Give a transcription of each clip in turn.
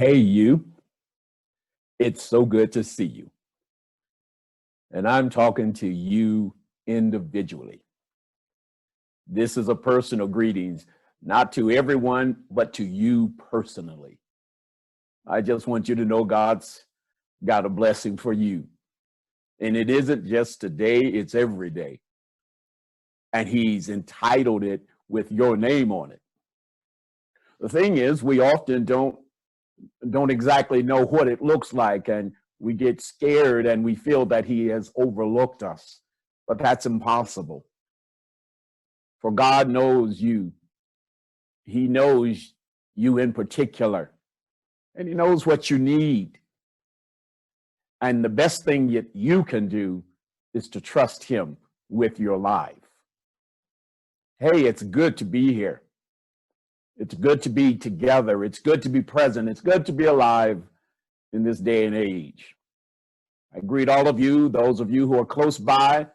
Hey, you, it's so good to see you. And I'm talking to you individually. This is a personal greetings, not to everyone, but to you personally. I just want you to know God's got a blessing for you. And it isn't just today, it's every day. And He's entitled it with your name on it. The thing is, we often don't exactly know what it looks like, and we get scared and we feel that He has overlooked us. But that's impossible. For God knows you. He knows you in particular, and He knows what you need. And the best thing that you can do is to trust Him with your life. Hey, it's good to be here. It's good to be together. It's good to be present. It's good to be alive in this day and age. I greet all of you, those of you who are close by,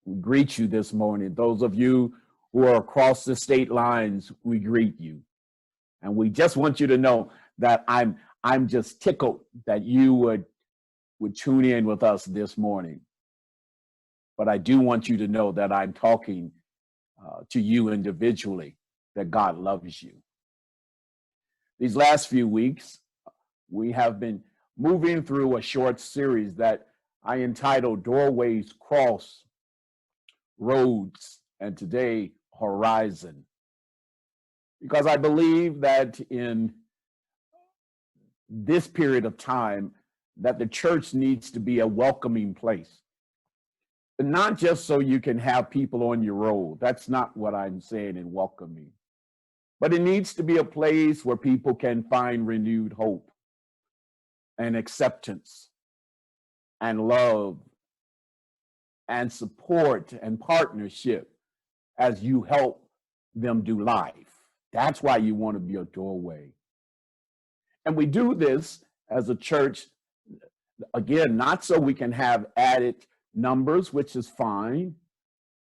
we greet you this morning. Those of you who are across the state lines, we greet you. And we just want you to know that I'm just tickled that you would tune in with us this morning. But I do want you to know that I'm talking to you individually, that God loves you. These last few weeks, we have been moving through a short series that I entitled Doorways, Cross, Roads, and today, Horizon. Because I believe that in this period of time, that the church needs to be a welcoming place. And not just so you can have people on your road. That's not what I'm saying in welcoming. But it needs to be a place where people can find renewed hope and acceptance and love and support and partnership as you help them do life. That's why you want to be a doorway. And we do this as a church, again, not so we can have added numbers, which is fine,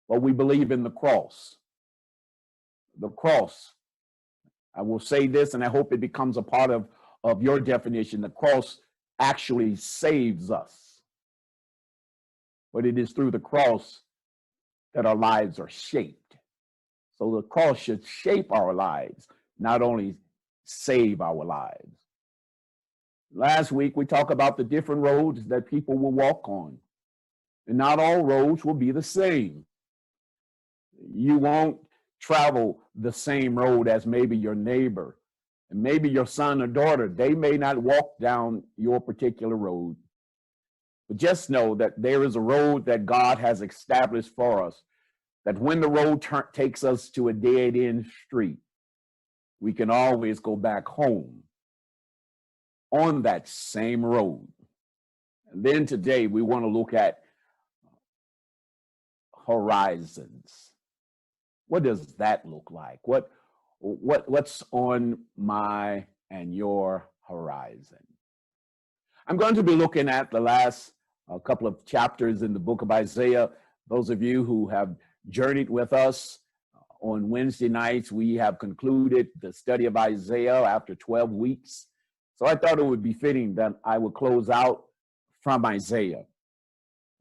but we believe in the cross. The cross. I will say this, and I hope it becomes a part of your definition. The cross actually saves us. But it is through the cross that our lives are shaped. So the cross should shape our lives, not only save our lives. Last week, we talked about the different roads that people will walk on. And not all roads will be the same. You won't travel the same road as maybe your neighbor. And maybe your son or daughter, they may not walk down your particular road. But just know that there is a road that God has established for us, that when the road takes us to a dead-end street, we can always go back home on that same road. And then today we want to look at horizons. What does that look like? What's on my and your horizon? I'm going to be looking at the last couple of chapters in the book of Isaiah. Those of you who have journeyed with us on Wednesday nights, we have concluded the study of Isaiah after 12 weeks. So I thought it would be fitting that I would close out from Isaiah.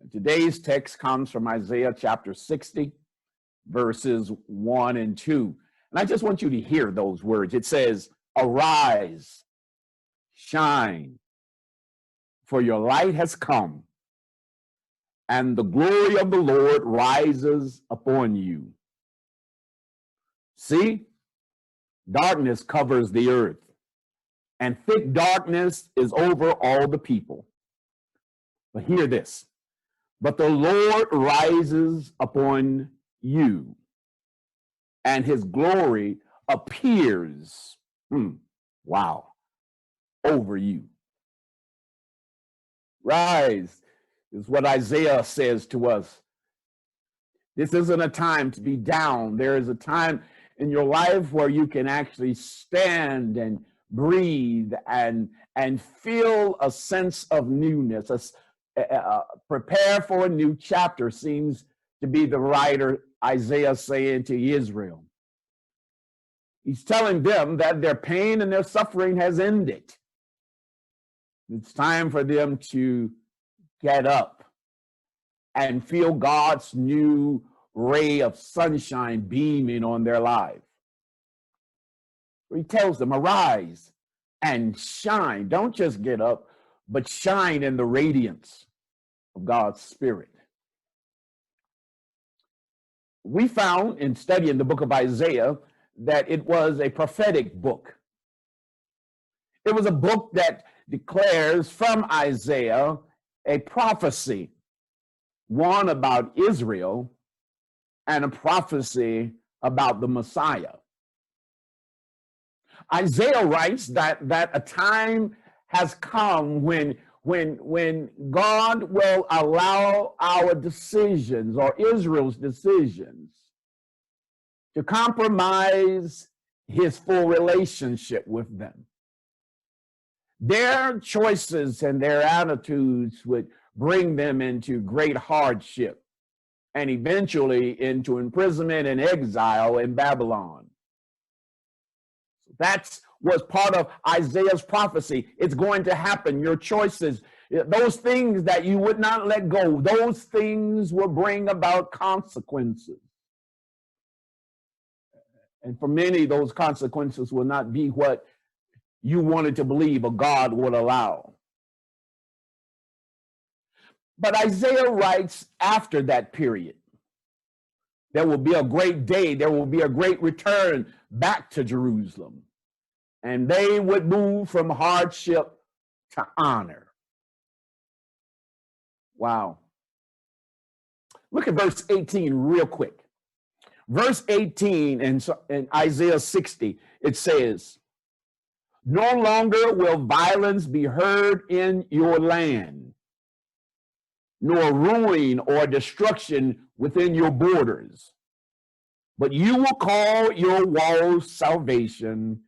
And today's text comes from Isaiah chapter 60, verses 1 and 2. And I just want you to hear those words. It says, "Arise, shine, for your light has come, and the glory of the Lord rises upon you. See, darkness covers the earth, and thick darkness is over all the people. But hear this, but the Lord rises upon you, and His glory appears, over you." Rise is what Isaiah says to us. This isn't a time to be down. There is a time in your life where you can actually stand and breathe and feel a sense of newness. Prepare for a new chapter seems to be the writer Isaiah saying to Israel. He's telling them that their pain and their suffering has ended. It's time for them to get up and feel God's new ray of sunshine beaming on their life. He tells them, arise and shine. Don't just get up, but shine in the radiance of God's Spirit. We found in studying the book of Isaiah that it was a prophetic book. It was a book that declares from Isaiah a prophecy, one about Israel and a prophecy about the Messiah. Isaiah writes that a time has come when God will allow our decisions, or Israel's decisions, to compromise his full relationship with them. Their choices and their attitudes would bring them into great hardship and eventually into imprisonment and exile in Babylon. That's was part of Isaiah's prophecy. It's going to happen. Your choices, those things that you would not let go, those things will bring about consequences. And for many, those consequences will not be what you wanted to believe or God would allow. But Isaiah writes after that period, there will be a great day, there will be a great return back to Jerusalem. And they would move from hardship to honor. Wow. Look at verse 18 real quick. Verse 18 in Isaiah 60, it says, no longer will violence be heard in your land, nor ruin or destruction within your borders. But you will call your walls salvation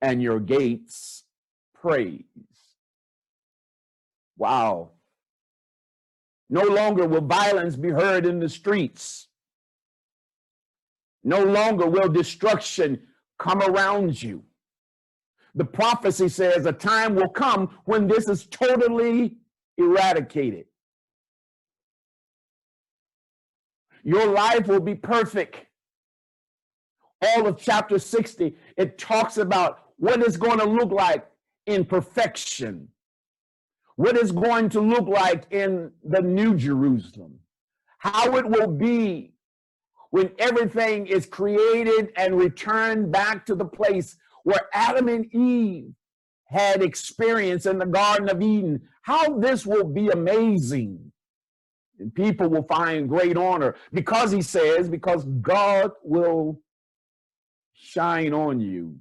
and your gates praise. Wow. No longer will violence be heard in the streets. No longer will destruction come around you. The prophecy says a time will come when this is totally eradicated. Your life will be perfect. All of chapter 60, it talks about what it's going to look like in perfection, what it's going to look like in the New Jerusalem, how it will be when everything is created and returned back to the place where Adam and Eve had experience in the Garden of Eden, how this will be amazing. And people will find great honor because he says, because God will shine on you.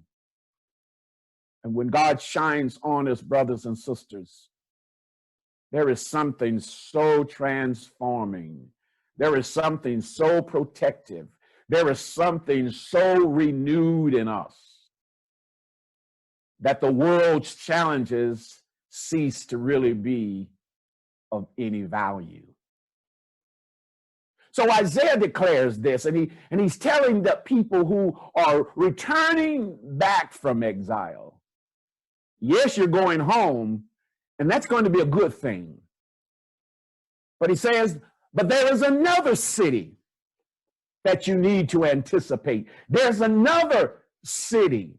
And when God shines on us, brothers and sisters, there is something so transforming. There is something so protective. There is something so renewed in us that the world's challenges cease to really be of any value. So Isaiah declares this, and he's telling the people who are returning back from exile, yes, you're going home, and that's going to be a good thing. But he says, but there is another city that you need to anticipate. There's another city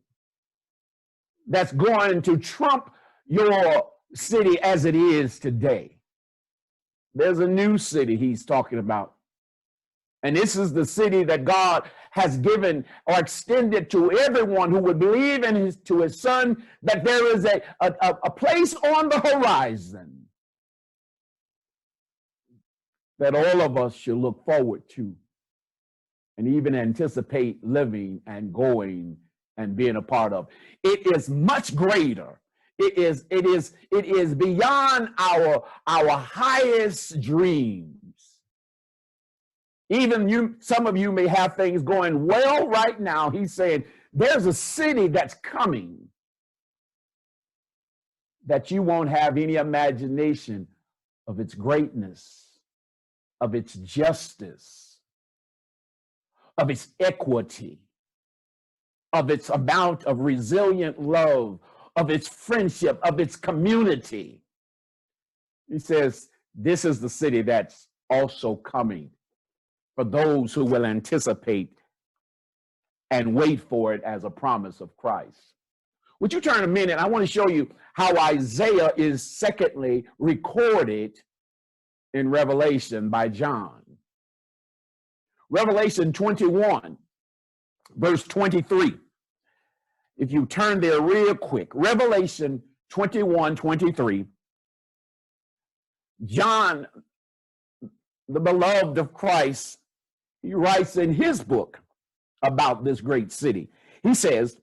that's going to trump your city as it is today. There's a new city he's talking about. And this is the city that God has given or extended to everyone who would believe in to his son, that there is a place on the horizon that all of us should look forward to and even anticipate living and going and being a part of. It is much greater. It is beyond our highest dreams. Even some of you may have things going well right now. He's saying there's a city that's coming that you won't have any imagination of its greatness, of its justice, of its equity, of its amount of resilient love, of its friendship, of its community. He says, this is the city that's also coming for those who will anticipate and wait for it as a promise of Christ. Would you turn a minute? I want to show you how Isaiah is secondly recorded in Revelation by John. Revelation 21, verse 23. If you turn there real quick, Revelation 21, 23. John, the beloved of Christ, he writes in his book about this great city. He says,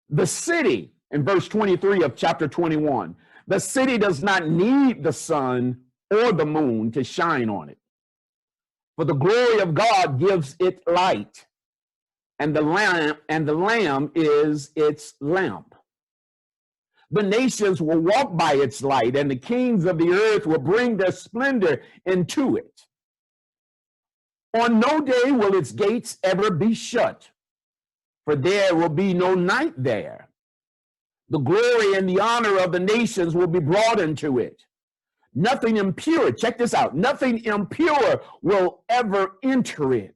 the city, in verse 23 of chapter 21, the city does not need the sun or the moon to shine on it, for the glory of God gives it light, and the Lamb is its lamp. The nations will walk by its light, and the kings of the earth will bring their splendor into it. On no day will its gates ever be shut, for there will be no night there. The glory and the honor of the nations will be brought into it. Nothing impure, check this out, nothing impure will ever enter it,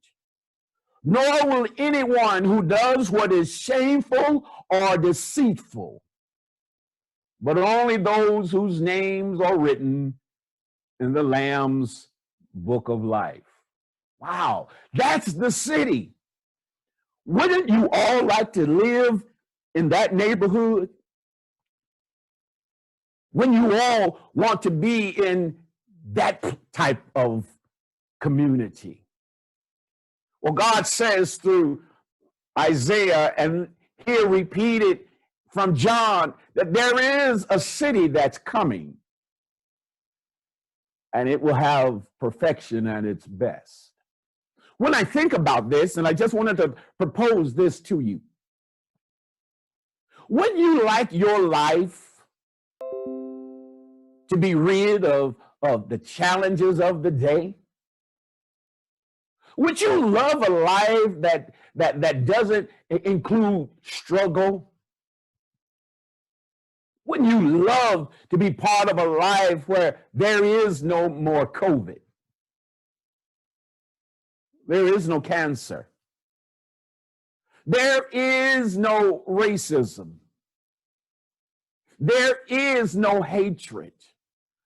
nor will anyone who does what is shameful or deceitful, but only those whose names are written in the Lamb's book of life. Wow, that's the city. Wouldn't you all like to live in that neighborhood? Wouldn't you all want to be in that type of community? Well, God says through Isaiah, and here repeated from John, that there is a city that's coming, and it will have perfection at its best. When I think about this, and I just wanted to propose this to you, wouldn't you like your life to be rid of the challenges of the day? Would you love a life that doesn't include struggle? Wouldn't you love to be part of a life where there is no more COVID? There is no cancer. There is no racism. There is no hatred.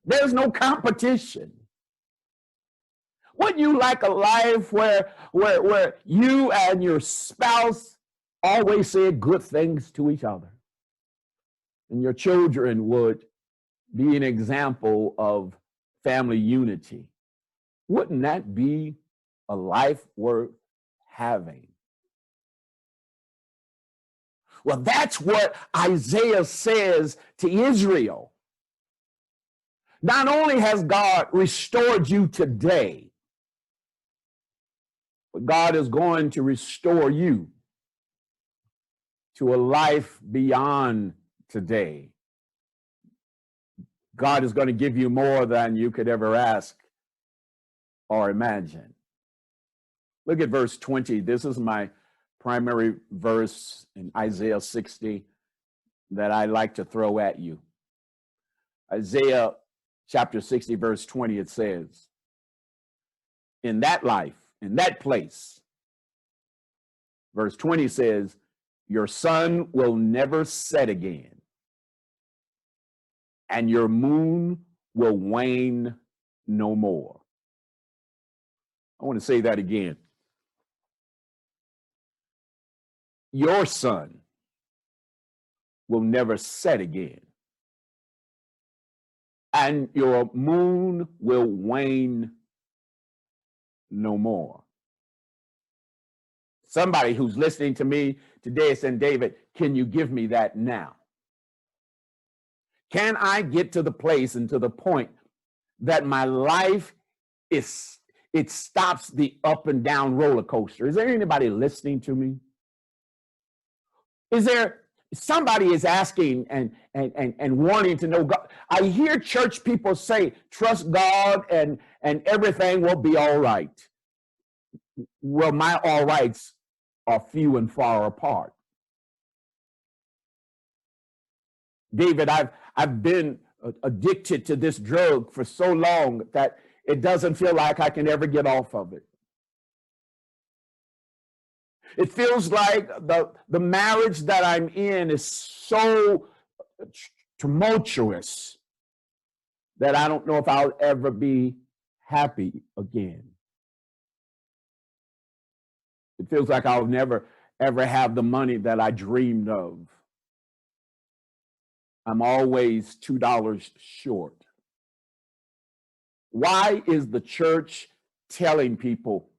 There's no competition. Wouldn't you like a life where you and your spouse always said good things to each other? And your children would be an example of family unity. Wouldn't that be a life worth having? Well, that's what Isaiah says to Israel. Not only has God restored you today, but God is going to restore you to a life beyond today. God is going to give you more than you could ever ask or imagine. Look at verse 20. This is my primary verse in Isaiah 60 that I like to throw at you. Isaiah chapter 60, verse 20, it says, in that life, in that place, verse 20 says, your sun will never set again, and your moon will wane no more. I want to say that again. Your sun will never set again, and your moon will wane no more. Somebody who's listening to me today is saying, David, can you give me that now? Can I get to the place and to the point that my life it stops the up and down roller coaster? Is there anybody listening to me? Is there somebody is asking and wanting to know God? I hear church people say, trust God and everything will be all right. Well, my all rights are few and far apart. David, I've been addicted to this drug for so long that it doesn't feel like I can ever get off of it. It feels like the marriage that I'm in is so tumultuous that I don't know if I'll ever be happy again. It feels like I'll never, ever have the money that I dreamed of. I'm always $2 short. Why is the church telling people,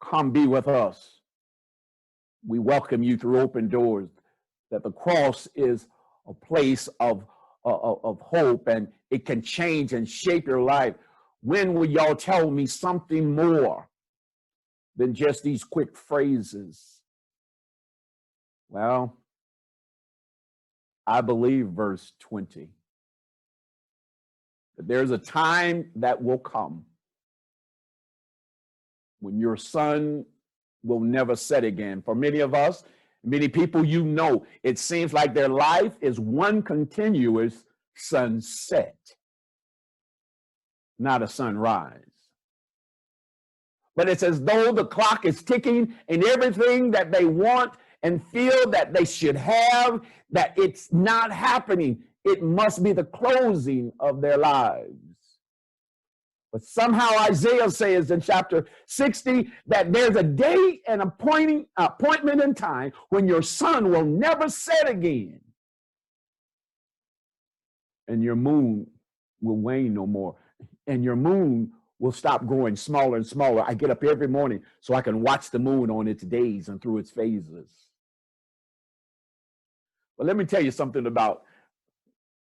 come be with us? We welcome you through open doors, that the cross is a place of hope and it can change and shape your life. When will y'all tell me something more than just these quick phrases? Well, I believe verse 20, that there's a time that will come when your sun will never set again. For many of us, many people you know, it seems like their life is one continuous sunset, not a sunrise. But it's as though the clock is ticking and everything that they want and feel that they should have, that it's not happening. It must be the closing of their lives. But somehow Isaiah says in chapter 60 that there's a day and appointment in time when your sun will never set again. And your moon will wane no more. And your moon will stop growing smaller and smaller. I get up every morning so I can watch the moon on its days and through its phases. But let me tell you something about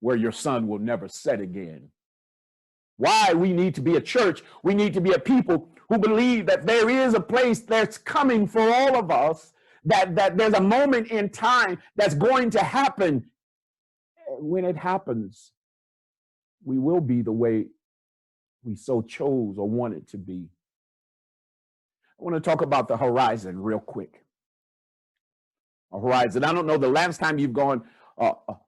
where your sun will never set again. Why we need to be a church. We need to be a people who believe that there is a place that's coming for all of us, that there's a moment in time that's going to happen. When it happens, we will be the way we so chose or wanted to be. I want to talk about the horizon real quick. A horizon. I don't know the last time you've gone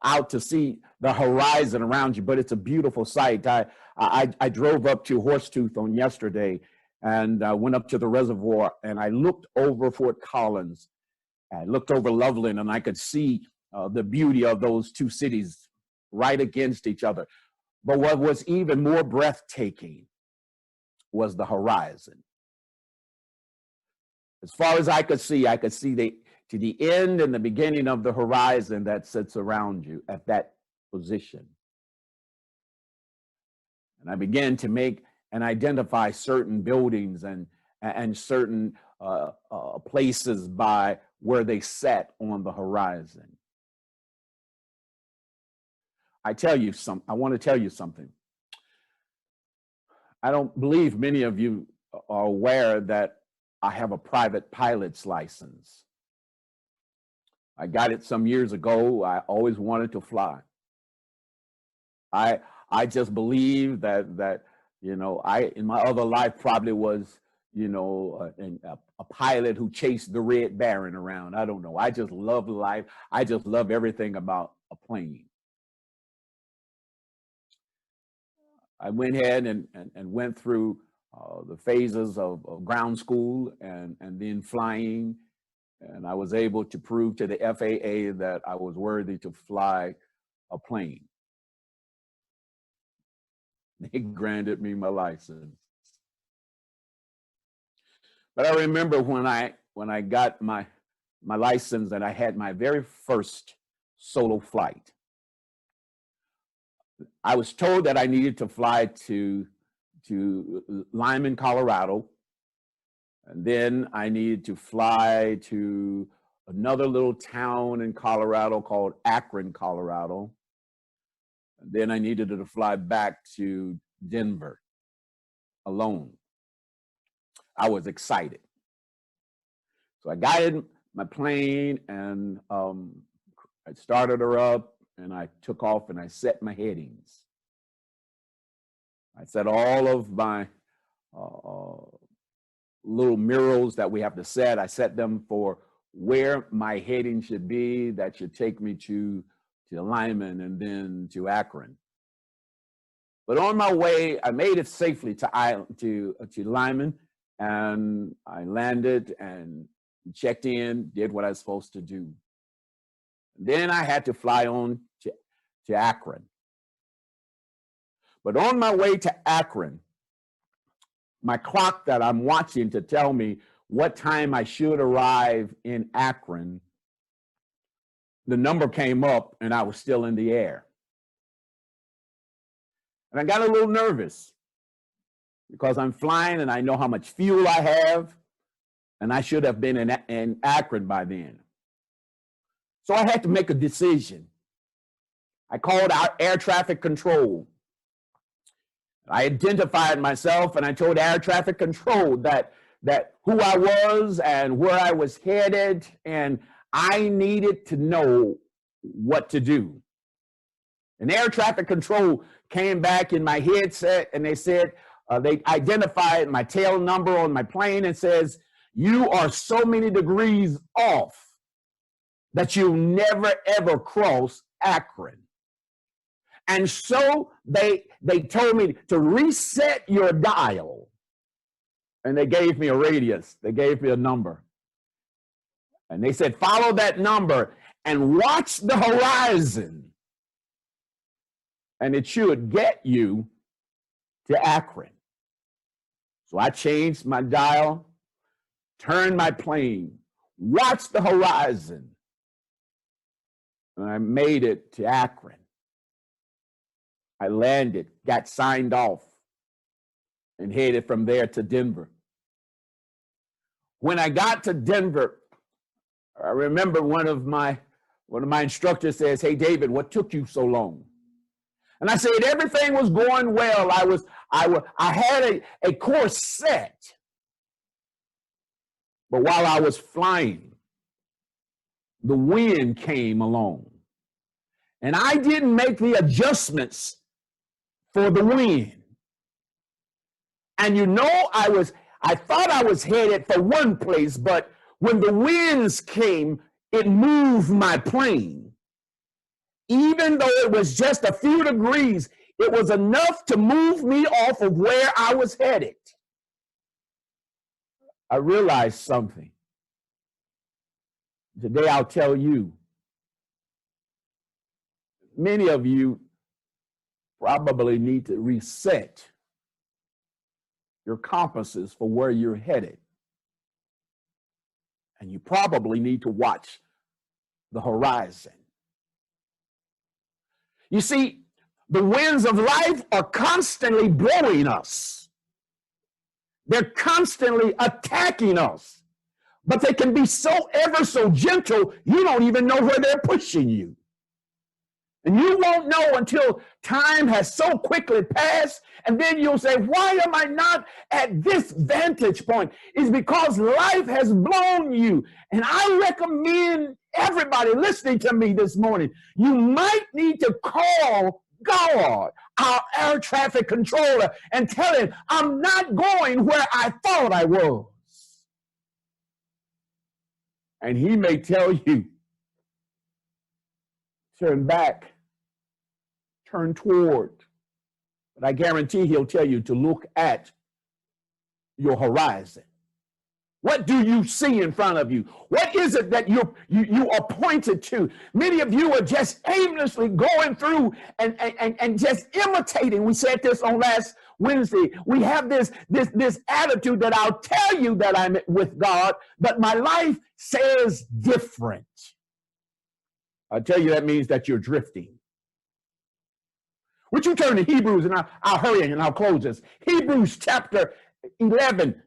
out to see the horizon around you, but it's a beautiful sight. I drove up to Horsetooth on yesterday and went up to the reservoir and I looked over Fort Collins. I looked over Loveland and I could see the beauty of those two cities right against each other. But what was even more breathtaking was the horizon. As far as I could see to the end and the beginning of the horizon that sits around you at that position. And I began to make and identify certain buildings and certain places by where they sat on the horizon. I want to tell you something. I don't believe many of you are aware that I have a private pilot's license. I got it some years ago. I always wanted to fly. I just believe that I in my other life probably was a pilot who chased the Red Baron around. I don't know. I just love life. I just love everything about a plane. I went ahead and went through the phases of ground school and then flying. And I was able to prove to the FAA that I was worthy to fly a plane. They granted me my license. But I remember when I got my license and I had my very first solo flight. I was told that I needed to fly to Lyman, Colorado. And then I needed to fly to another little town in Colorado called Akron, Colorado. And then I needed to fly back to Denver alone. I was excited. So I got in my plane and I started her up and I took off and I set my headings. I set all of my little murals that we have to set. I set them for where my heading should be. That should take me to to Lyman, and then to Akron. But on my way, I made it safely to Lyman, and I landed and checked in, did what I was supposed to do. Then I had to fly on to Akron. But on my way to Akron, my clock that I'm watching to tell me what time I should arrive in Akron, the number came up and I was still in the air. And I got a little nervous because I'm flying and I know how much fuel I have, and I should have been in Akron by then. So I had to make a decision. I called out air traffic control. I identified myself and I told air traffic control that who I was and where I was headed, and I needed to know what to do. And air traffic control came back in my headset and they said, they identified my tail number on my plane and says, you are so many degrees off that you'll never ever cross Akron. And so they told me to reset your dial. And they gave me a radius. They gave me a number. And they said, follow that number and watch the horizon. And it should get you to Akron. So I changed my dial, turned my plane, watched the horizon, and I made it to Akron. I landed, got signed off, and headed from there to Denver. When I got to Denver, I remember one of my instructors says, hey, David, what took you so long? And I said, everything was going well. I had a course set. But while I was flying, the wind came along. And I didn't make the adjustments for the wind. And you know, I thought I was headed for one place, but when the winds came, it moved my plane. Even though it was just a few degrees, it was enough to move me off of where I was headed. I realized something. Today I'll tell you, many of you probably need to reset your compasses for where you're headed. And you probably need to watch the horizon. You see, the winds of life are constantly blowing us. They're constantly attacking us. But they can be so ever so gentle, you don't even know where they're pushing you. And you won't know until time has so quickly passed, and then you'll say, why am I not at this vantage point? It's because life has blown you. And I recommend everybody listening to me this morning, you might need to call God, our air traffic controller, and tell him, I'm not going where I thought I was. And he may tell you, turn back, turn toward. But I guarantee he'll tell you to look at your horizon. What do you see in front of you? What is it that you are pointed to? Many of you are just aimlessly going through and just imitating. We said this on last Wednesday. We have this attitude that I'll tell you that I'm with God, but my life says different. I'll tell you that means that you're drifting. Would you turn to Hebrews, and I'll hurry and I'll close this. Hebrews chapter 11.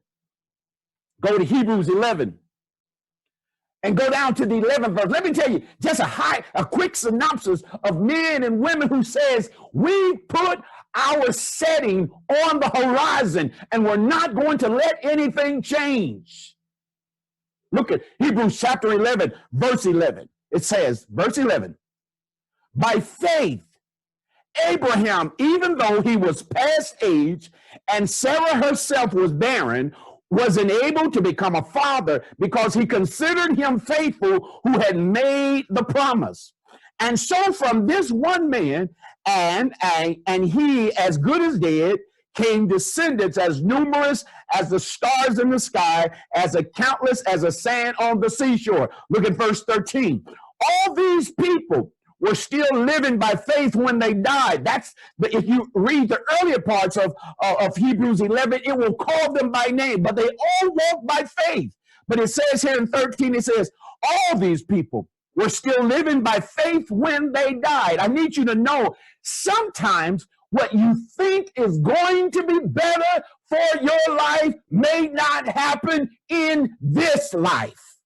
Go to Hebrews 11 and go down to the 11th verse. Let me tell you just a quick synopsis of men and women who says, we put our setting on the horizon and we're not going to let anything change. Look at Hebrews chapter 11, verse 11. It says, verse 11, by faith, Abraham, even though he was past age and Sarah herself was barren, was enabled to become a father because he considered him faithful who had made the promise. And so from this one man, and he as good as dead, came descendants as numerous as the stars in the sky, as countless as the sand on the seashore. Look at verse 13. All these people were still living by faith when they died. If you read the earlier parts of Hebrews 11, it will call them by name, but they all walk by faith. But it says here in 13, it says, all these people were still living by faith when they died. I need you to know, sometimes what you think is going to be better for your life may not happen in this life.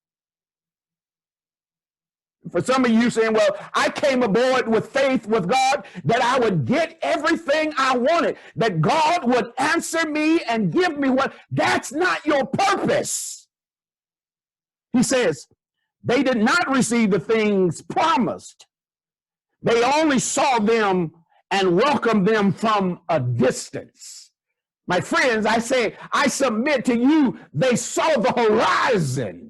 For some of you saying, well, I came aboard with faith with God that I would get everything I wanted, that God would answer me and give me what. That's not your purpose. He says, they did not receive the things promised. They only saw them and welcomed them from a distance. My friends, I say, I submit to you, they saw the horizon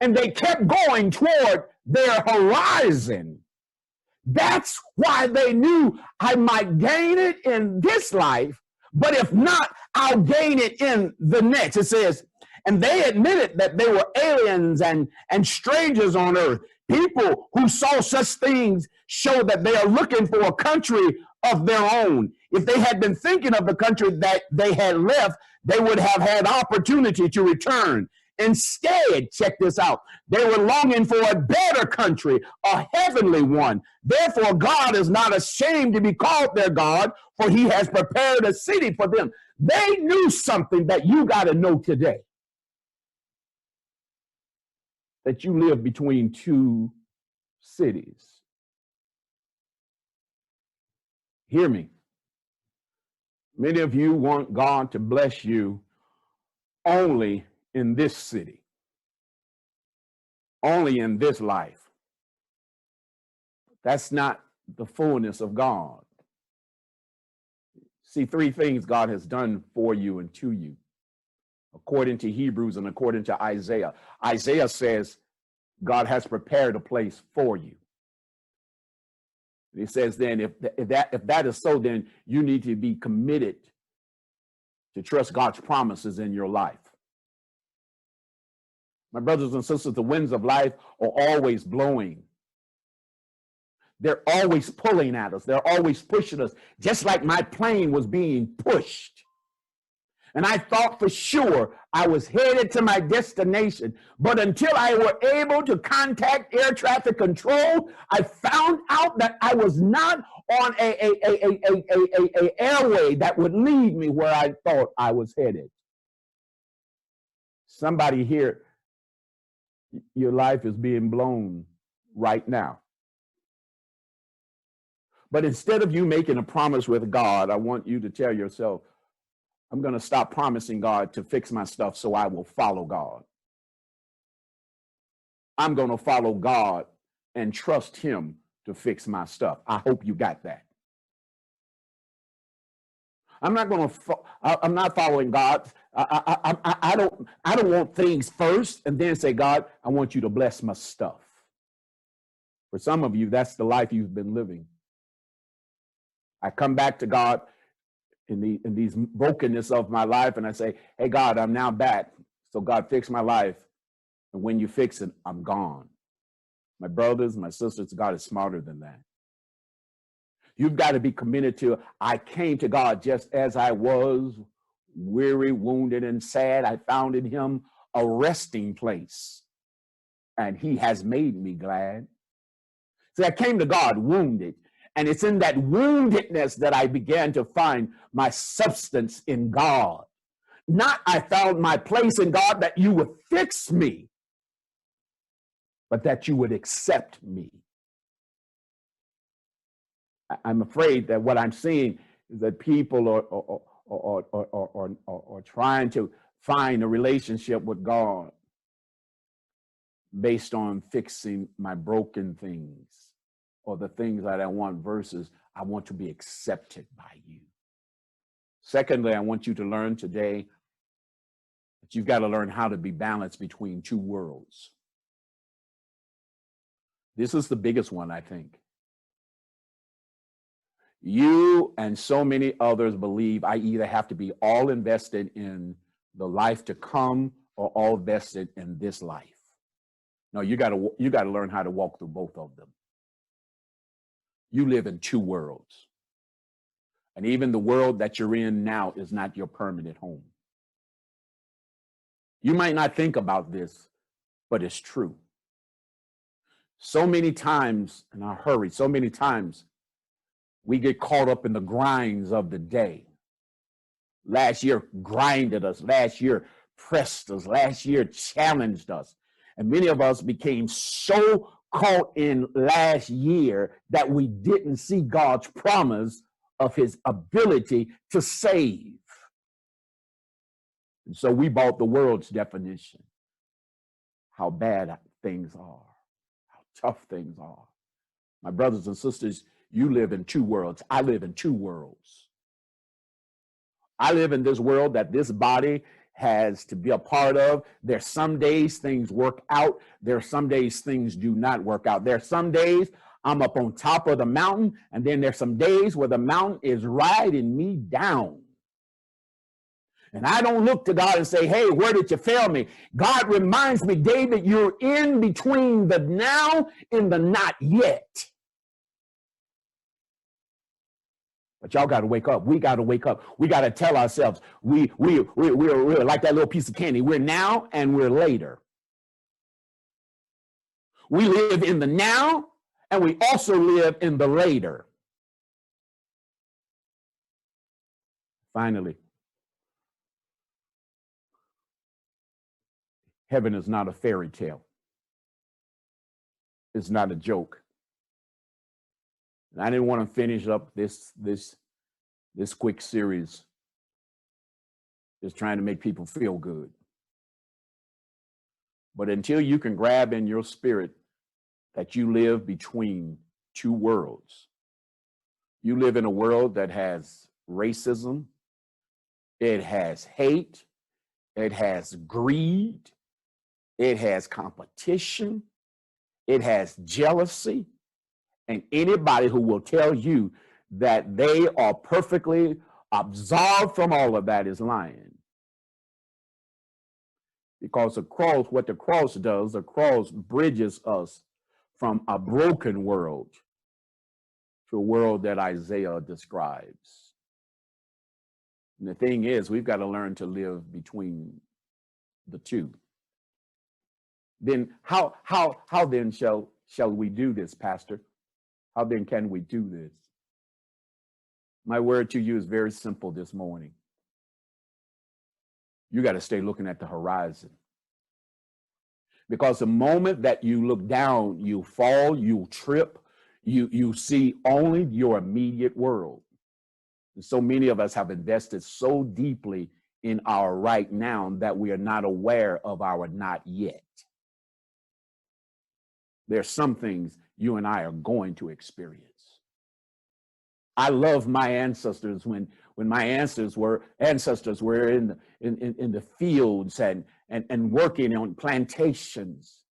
and they kept going toward their horizon. That's why they knew I might gain it in this life, but if not, I'll gain it in the next. It says, and they admitted that they were aliens and strangers on earth. People who saw such things show that they are looking for a country of their own. If they had been thinking of the country that they had left, they would have had opportunity to return. Instead, check this out, they were longing for a better country, a heavenly one. Therefore, God is not ashamed to be called their God, for he has prepared a city for them. They knew something that you got to know today. That you live between two cities. Hear me. Many of you want God to bless you only in this city, only in this life. That's not the fullness of God. See, three things God has done for you and to you, according to Hebrews and according to Isaiah. Isaiah says God has prepared a place for you. He says then, if that is so, then you need to be committed to trust God's promises in your life. My brothers and sisters, the winds of life are always blowing. They're always pulling at us. They're always pushing us, just like my plane was being pushed. And I thought for sure I was headed to my destination. But until I were able to contact air traffic control, I found out that I was not on a airway that would lead me where I thought I was headed. Somebody here, your life is being blown right now. But instead of you making a promise with God, I want you to tell yourself, I'm going to stop promising God to fix my stuff so I will follow God. I'm going to follow God and trust him to fix my stuff. I hope you got that. I'm not following God. I don't want things first and then say, God, I want you to bless my stuff. For some of you, that's the life you've been living. I come back to God in these brokenness of my life, and I say, hey, God, I'm now back. So God, fix my life. And when you fix it, I'm gone. My brothers, my sisters, God is smarter than that. You've got to be committed to, I came to God just as I was, weary, wounded, and sad. I found in him a resting place, and he has made me glad. See, I came to God wounded. And it's in that woundedness that I began to find my substance in God. Not I found my place in God that you would fix me, but that you would accept me. I'm afraid that what I'm seeing is that people are trying to find a relationship with God based on fixing my broken things, or the things that I want versus I want to be accepted by you. Secondly, I want you to learn today that you've got to learn how to be balanced between two worlds. This is the biggest one, I think. You and so many others believe I either have to be all invested in the life to come or all vested in this life. No, you got to learn how to walk through both of them. You live in two worlds. And even the world that you're in now is not your permanent home. You might not think about this, but it's true. So many times in our hurry, so many times we get caught up in the grinds of the day. Last year grinded us. Last year pressed us. Last year challenged us. And many of us became so caught in last year that we didn't see God's promise of his ability to save. And so we bought the world's definition. How bad things are. How tough things are. My brothers and sisters, you live in two worlds. I live in two worlds. I live in this world that this body has to be a part of. There's some days things work out. There's some days things do not work out. There's some days I'm up on top of the mountain, and then there's some days where the mountain is riding me down. And I don't look to God and say, hey, where did you fail me? God reminds me, David, you're in between the now and the not yet. But y'all got to wake up. We got to wake up. We got to tell ourselves, we're like that little piece of candy. We're now and we're later. We live in the now and we also live in the later. Finally, heaven is not a fairy tale. It's not a joke. And I didn't want to finish up this quick series just trying to make people feel good. But until you can grab in your spirit that you live between two worlds, you live in a world that has racism, it has hate, it has greed, it has competition, it has jealousy. And anybody who will tell you that they are perfectly absolved from all of that is lying. Because the cross, what the cross does, the cross bridges us from a broken world to a world that Isaiah describes. And the thing is, we've got to learn to live between the two. Then how then shall we do this, Pastor? How then can we do this? My word to you is very simple this morning. You got to stay looking at the horizon. Because the moment that you look down, you fall, you trip, you see only your immediate world. And so many of us have invested so deeply in our right now that we are not aware of our not yet. There's some things you and I are going to experience. I love my ancestors when my ancestors were in the fields and working on plantations.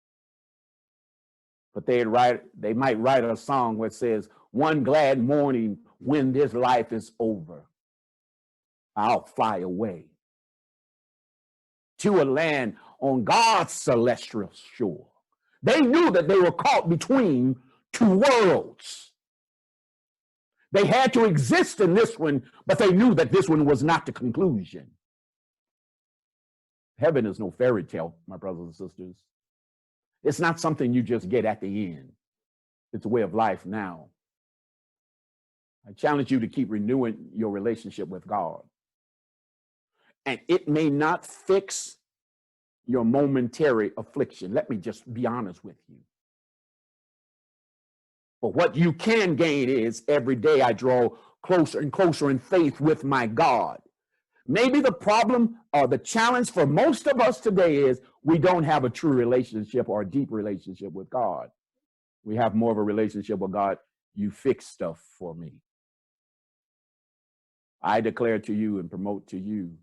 But they might write a song where it says, one glad morning when this life is over, I'll fly away to a land on God's celestial shore. They knew that they were caught between two worlds. They had to exist in this one, but they knew that this one was not the conclusion. Heaven is no fairy tale, my brothers and sisters. It's not something you just get at the end. It's a way of life now. I challenge you to keep renewing your relationship with God. And it may not fix your momentary affliction. Let me just be honest with you. But what you can gain is every day I draw closer and closer in faith with my God. Maybe the problem or the challenge for most of us today is we don't have a true relationship or a deep relationship with God. We have more of a relationship with God. You fix stuff for me. I declare to you and promote to you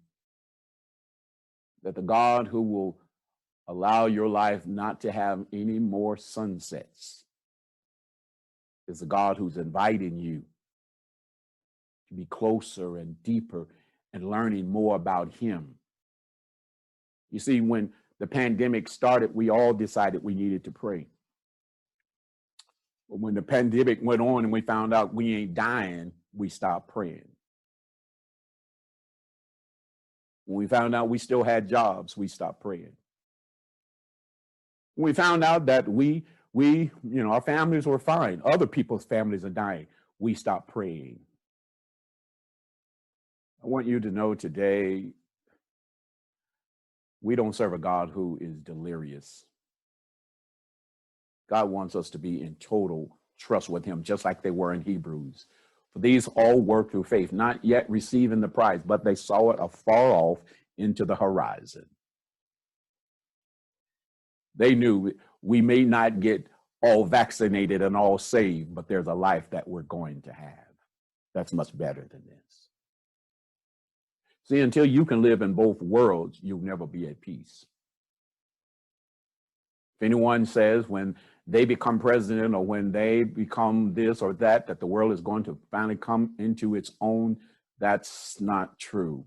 that the God who will allow your life not to have any more sunsets, is a God who's inviting you to be closer and deeper and learning more about him. You see, when the pandemic started, we all decided we needed to pray. But when the pandemic went on and we found out we ain't dying, we stopped praying. When we found out we still had jobs, we stopped praying. When we found out that our families were fine, other people's families are dying, we stopped praying. I want you to know today, we don't serve a God who is delirious. God wants us to be in total trust with him, just like they were in Hebrews. For these all work through faith, not yet receiving the prize, but they saw it afar off into the horizon. They knew we may not get all vaccinated and all saved, but there's a life that we're going to have that's much better than this. See, until you can live in both worlds, you'll never be at peace. If anyone says when they become president or when they become this or that the world is going to finally come into its own, that's not true.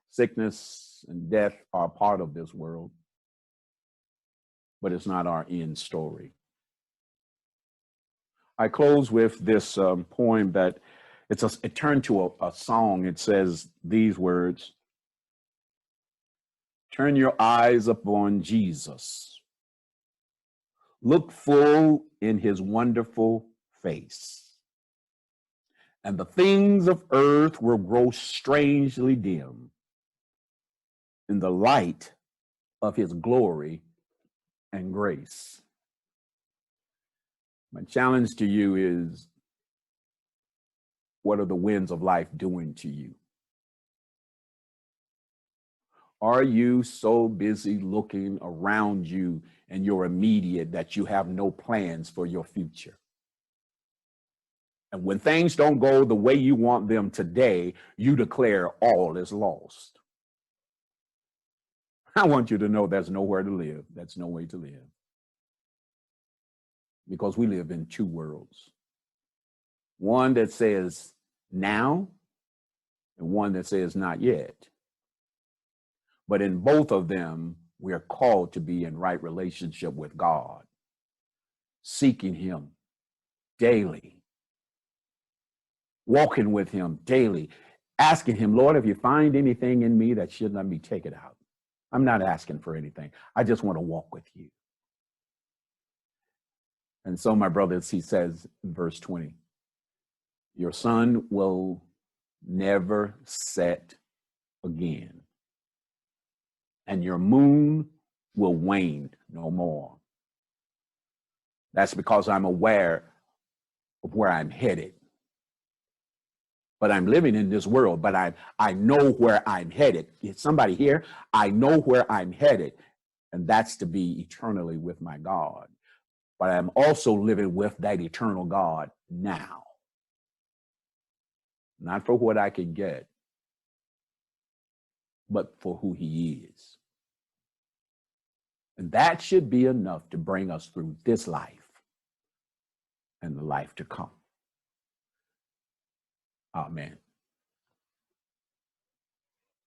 Sickness and death are part of this world, but it's not our end story. I close with this poem that it turned to a song. It says these words: turn your eyes upon Jesus. Look full in his wonderful face, and the things of earth will grow strangely dim in the light of his glory and grace. My challenge to you is, what are the winds of life doing to you? Are you so busy looking around you and your immediate that you have no plans for your future? And when things don't go the way you want them today, you declare all is lost. I want you to know there's nowhere to live. That's no way to live. Because we live in two worlds. One that says now and one that says not yet. But in both of them, we are called to be in right relationship with God, seeking him daily, walking with him daily, asking him, Lord, if you find anything in me that should not be taken out. I'm not asking for anything. I just want to walk with you. And so, my brothers, he says in verse 20, your sun will never set again, and your moon will wane no more. That's because I'm aware of where I'm headed. But I'm living in this world, but I know where I'm headed. Is somebody here? I know where I'm headed, and that's to be eternally with my God. But I'm also living with that eternal God now. Not for what I can get, but for who he is. And that should be enough to bring us through this life and the life to come. Amen.